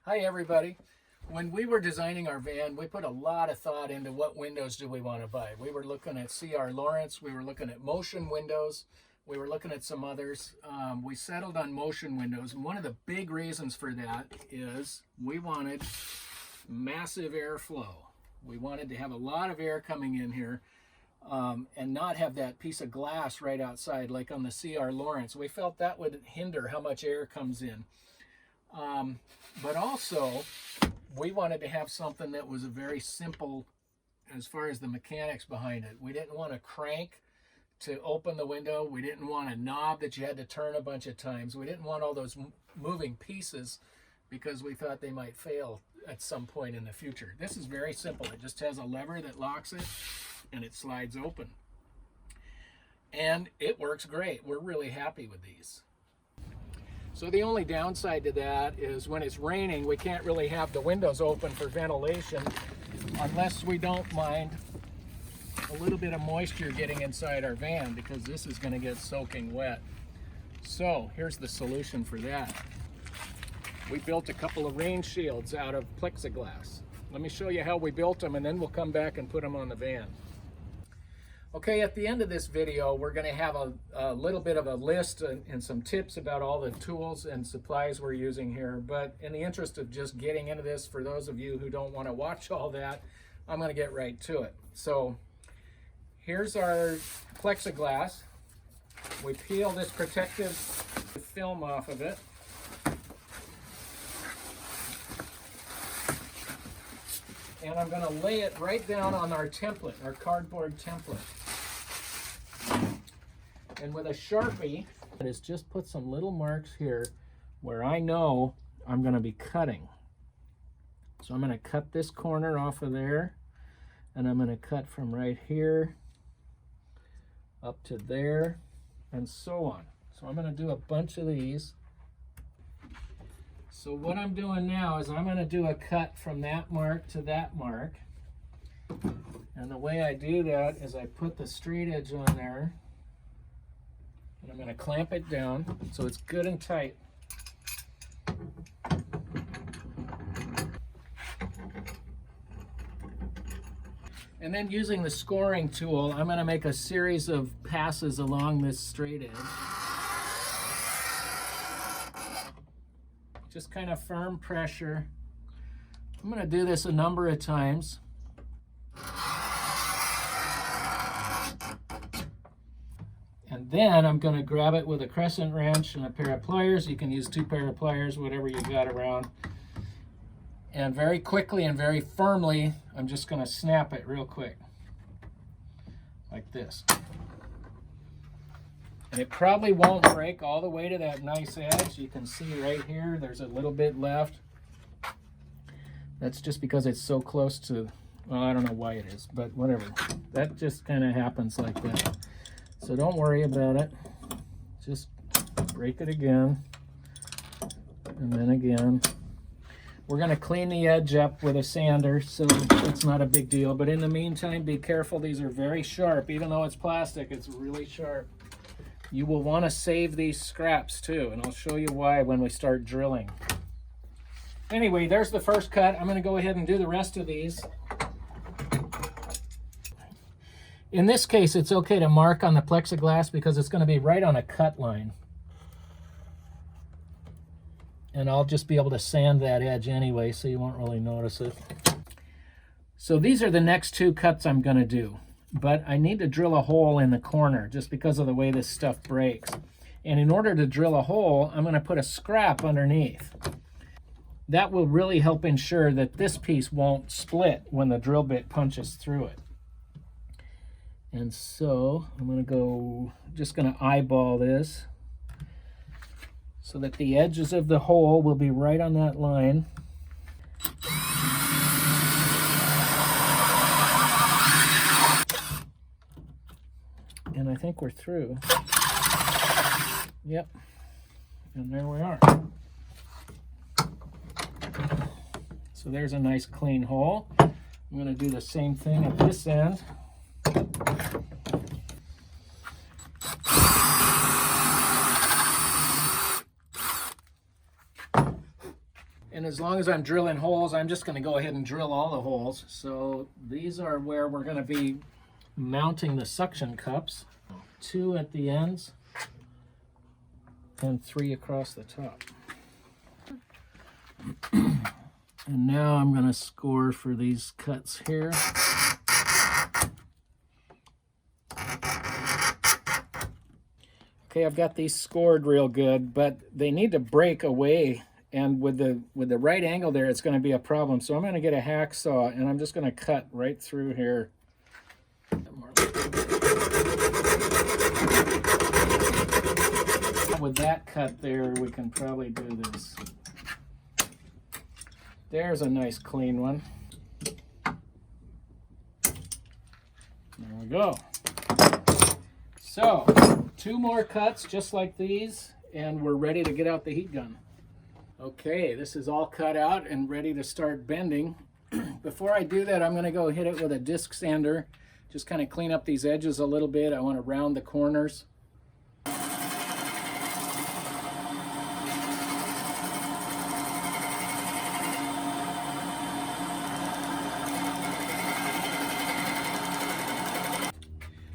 Hi everybody. When we were designing our van, we put a lot of thought into what windows do we want to buy. We were looking at C.R. Lawrence, we were looking at Motionwindows, we were looking at some others. We settled on Motionwindows, and one of the big reasons for that is we wanted massive airflow. We wanted to have a lot of air coming in here and not have that piece of glass right outside like on the C.R. Lawrence. We felt that would hinder how much air comes in. But also, we wanted to have something that was a very simple as far as the mechanics behind it. We didn't want a crank to open the window. We didn't want a knob that you had to turn a bunch of times. We didn't want all those moving pieces because we thought they might fail at some point in the future. This is very simple. It just has a lever that locks it and it slides open. And it works great. We're really happy with these. So the only downside to that is when it's raining, we can't really have the windows open for ventilation unless we don't mind a little bit of moisture getting inside our van, because this is going to get soaking wet. So here's the solution for that. We built a couple of rain shields out of plexiglass. Let me show you how we built them, and then we'll come back and put them on the van. Okay, at the end of this video, we're going to have a little bit of a list and some tips about all the tools and supplies we're using here. But in the interest of just getting into this, for those of you who don't want to watch all that, I'm going to get right to it. So here's our plexiglass. We peel this protective film off of it. And I'm going to lay it right down on our template, our cardboard template. And with a Sharpie, is just put some little marks here where I know I'm going to be cutting. So I'm going to cut this corner off of there, and I'm going to cut from right here up to there, and so on. So I'm going to do a bunch of these. So what I'm doing now is I'm going to do a cut from that mark to that mark. And the way I do that is I put the straight edge on there, and I'm going to clamp it down so it's good and tight. And then using the scoring tool, I'm going to make a series of passes along this straight edge. Just kind of firm pressure. I'm going to do this a number of times. And then I'm going to grab it with a crescent wrench and a pair of pliers. You can use 2 pairs of pliers, whatever you got around. And very quickly and very firmly, I'm just going to snap it real quick. Like this. And it probably won't break all the way to that nice edge. You can see right here, there's a little bit left. That's just because it's so close to, well, I don't know why it is, but whatever. That just kind of happens like that. So don't worry about it. Just break it again. And then again. We're going to clean the edge up with a sander, so it's not a big deal. But in the meantime, be careful. These are very sharp. Even though it's plastic, it's really sharp. You will want to save these scraps too, and I'll show you why when we start drilling. Anyway, there's the first cut. I'm going to go ahead and do the rest of these. In this case, it's okay to mark on the plexiglass because it's going to be right on a cut line. And I'll just be able to sand that edge anyway, so you won't really notice it. So these are the next 2 cuts I'm going to do. But I need to drill a hole in the corner just because of the way this stuff breaks. And in order to drill a hole, I'm going to put a scrap underneath. That will really help ensure that this piece won't split when the drill bit punches through it. And so I'm going to go, just going to eyeball this so that the edges of the hole will be right on that line. And I think we're through. Yep. And there we are. So there's a nice clean hole. I'm going to do the same thing at this end. And as long as I'm drilling holes, I'm just going to go ahead and drill all the holes. So these are where we're going to be mounting the suction cups. 2 at the ends and 3 across the top. And now I'm going to score for these cuts here. Okay, I've got these scored real good, but they need to break away, and with the right angle there, it's going to be a problem. So I'm going to get a hacksaw, and I'm just going to cut right through here. With that cut there, we can probably do this. There's a nice clean one. There we go. So 2 more cuts just like these, and we're ready to get out the heat gun. Okay, this is all cut out and ready to start bending. Before I do that, I'm going to go hit it with a disc sander. Just kind of clean up these edges a little bit. I want to round the corners.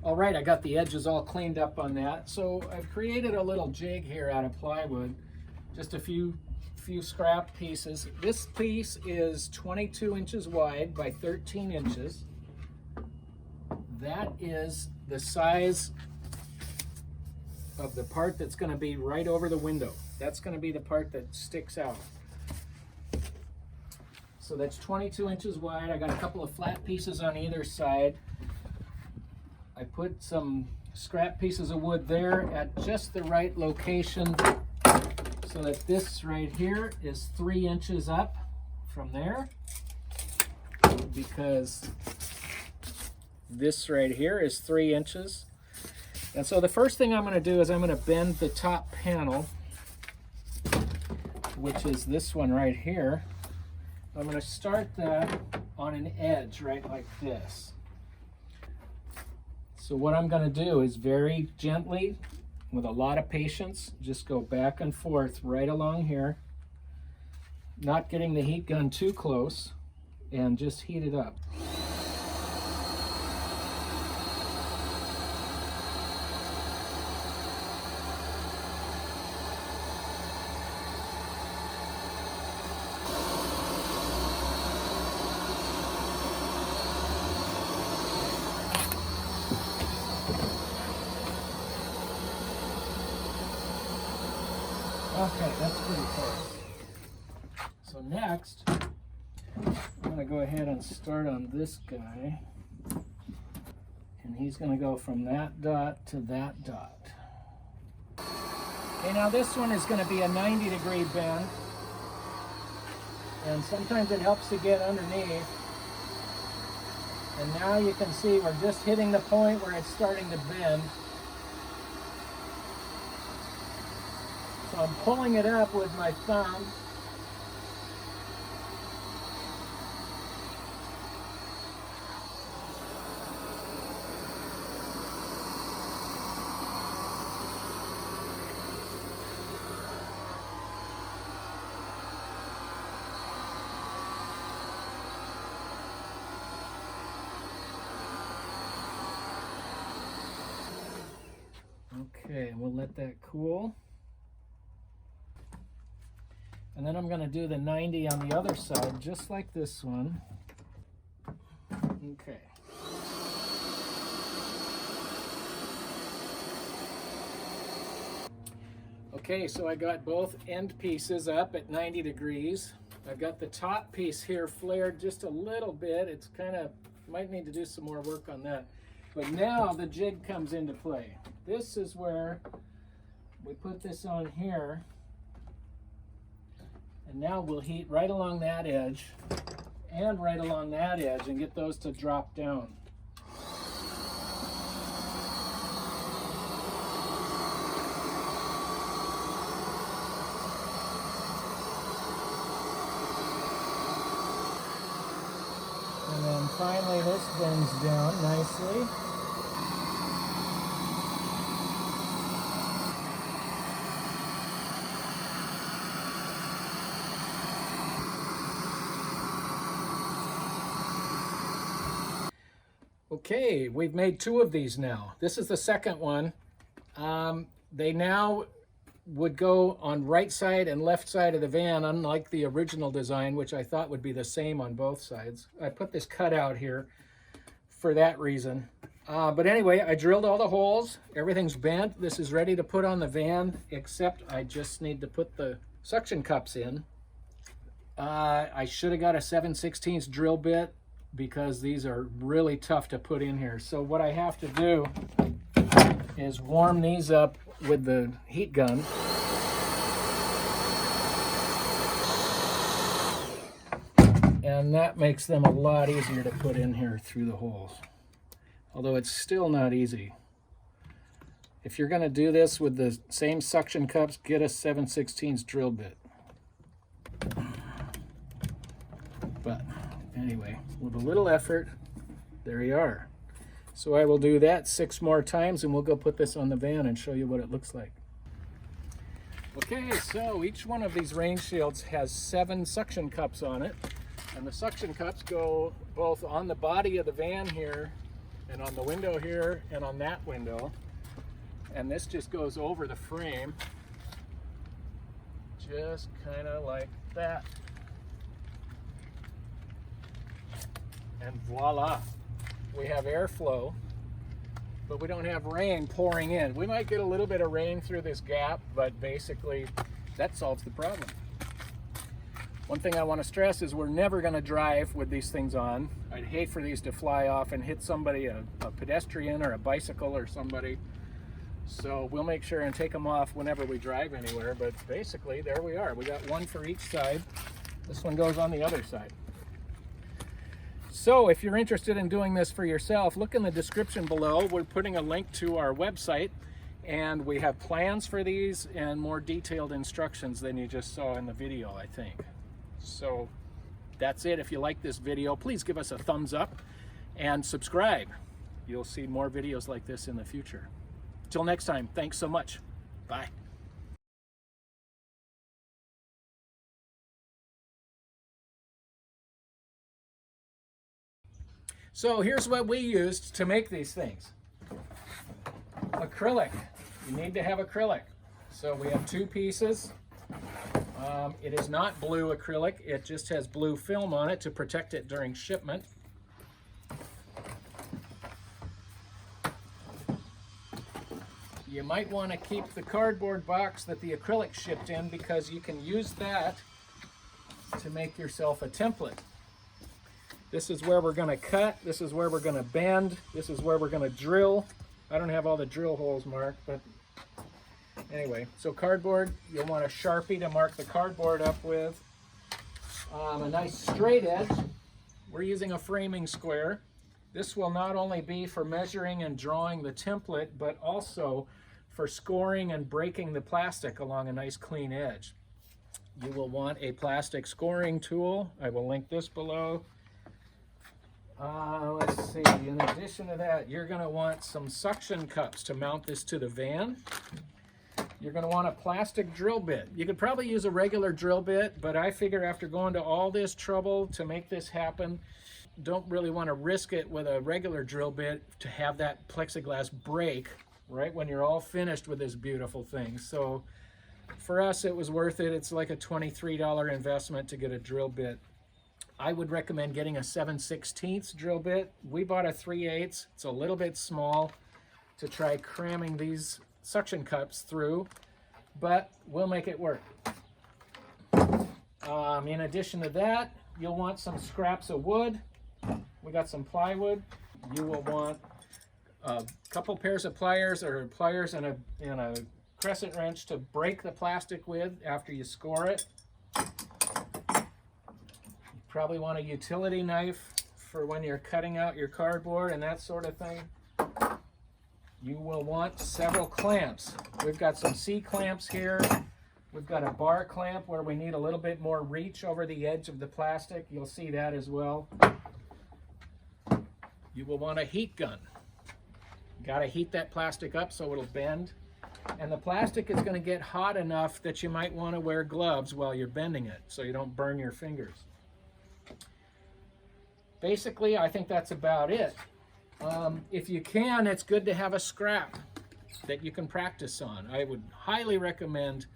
All right, I got the edges all cleaned up on that. So I've created a little jig here out of plywood, just a few scrap pieces. This piece is 22 inches wide by 13 inches. That is the size of the part that's going to be right over the window. That's going to be the part that sticks out. So that's 22 inches wide. I got a couple of flat pieces on either side. I put some scrap pieces of wood there at just the right location so that this right here is 3 inches up from there, because this right here is 3 inches. And so the first thing I'm going to do is I'm going to bend the top panel, which is this one right here. I'm going to start that on an edge right like this. So what I'm going to do is very gently, with a lot of patience, just go back and forth right along here, not getting the heat gun too close, and just heat it up. Okay, that's pretty close. So next, I'm going to go ahead and start on this guy. And he's going to go from that dot to that dot. Okay, now this one is going to be a 90-degree bend. And sometimes it helps to get underneath. And now you can see we're just hitting the point where it's starting to bend. So I'm pulling it up with my thumb. Okay, we'll let that cool. And then I'm going to do the 90 on the other side, just like this one. Okay. Okay, so I got both end pieces up at 90 degrees. I've got the top piece here flared just a little bit. It's kind of, might need to do some more work on that. But now the jig comes into play. This is where we put this on here. And now we'll heat right along that edge and right along that edge and get those to drop down. And then finally this bends down nicely. Okay, we've made 2 of these now. This is the second one. They now would go on right side and left side of the van, unlike the original design, which I thought would be the same on both sides. I put this cutout here for that reason. But anyway, I drilled all the holes. Everything's bent. This is ready to put on the van, except I just need to put the suction cups in. I should have got a 7/16 drill bit because these are really tough to put in here. So what I have to do is warm these up with the heat gun. And that makes them a lot easier to put in here through the holes. Although it's still not easy. If you're going to do this with the same suction cups, get a 7/16 drill bit. But anyway, with a little effort, there you are. So I will do that 6 more times and we'll go put this on the van and show you what it looks like. Okay, so each one of these rain shields has 7 suction cups on it. And the suction cups go both on the body of the van here and on the window here and on that window. And this just goes over the frame, just kind of like that. And voila, we have airflow, but we don't have rain pouring in. We might get a little bit of rain through this gap, but basically that solves the problem. One thing I want to stress is we're never going to drive with these things on. I'd hate for these to fly off and hit somebody, a pedestrian or a bicycle or somebody. So we'll make sure and take them off whenever we drive anywhere, but basically there we are. We got 1 for each side. This one goes on the other side. So if you're interested in doing this for yourself, look in the description below. We're putting a link to our website, and we have plans for these and more detailed instructions than you just saw in the video, I think. So that's it. If you like this video, please give us a thumbs up and subscribe. You'll see more videos like this in the future. Till next time, thanks so much. Bye. So here's what we used to make these things. Acrylic. You need to have acrylic. So we have 2 pieces. It is not blue acrylic. It just has blue film on it to protect it during shipment. You might want to keep the cardboard box that the acrylic shipped in because you can use that to make yourself a template. This is where we're going to cut. This is where we're going to bend. This is where we're going to drill. I don't have all the drill holes marked, but anyway. So cardboard, you'll want a Sharpie to mark the cardboard up with. A nice straight edge. We're using a framing square. This will not only be for measuring and drawing the template, but also for scoring and breaking the plastic along a nice clean edge. You will want a plastic scoring tool. I will link this below. Let's see, in addition to that, you're going to want some suction cups to mount this to the van. You're going to want a plastic drill bit. You could probably use a regular drill bit, but I figure after going to all this trouble to make this happen, don't really want to risk it with a regular drill bit to have that plexiglass break right when you're all finished with this beautiful thing. So for us, it was worth it. It's like a $23 investment to get a drill bit. I would recommend getting a 7/16 drill bit. We bought a 3/8. It's a little bit small to try cramming these suction cups through, but we'll make it work. In addition to that, you'll want some scraps of wood. We got some plywood. You will want a couple pairs of pliers or pliers and a crescent wrench to break the plastic with after you score it. Probably want a utility knife for when you're cutting out your cardboard and that sort of thing. You will want several clamps. We've got some C-clamps here. We've got a bar clamp where we need a little bit more reach over the edge of the plastic. You'll see that as well. You will want a heat gun. Got to heat that plastic up so it'll bend. And the plastic is going to get hot enough that you might want to wear gloves while you're bending it so you don't burn your fingers. Basically, I think that's about it. If you can, it's good to have a scrap that you can practice on. I would highly recommend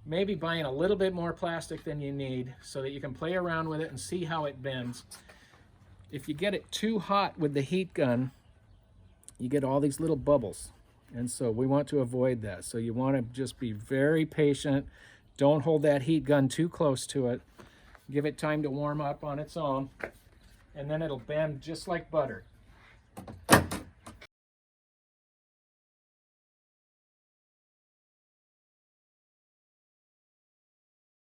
maybe buying a little bit more plastic than you need so that you can play around with it and see how it bends. If you get it too hot with the heat gun, you get all these little bubbles. And so we want to avoid that. So you want to just be very patient. Don't hold that heat gun too close to it. Give it time to warm up on its own. And then it'll bend just like butter.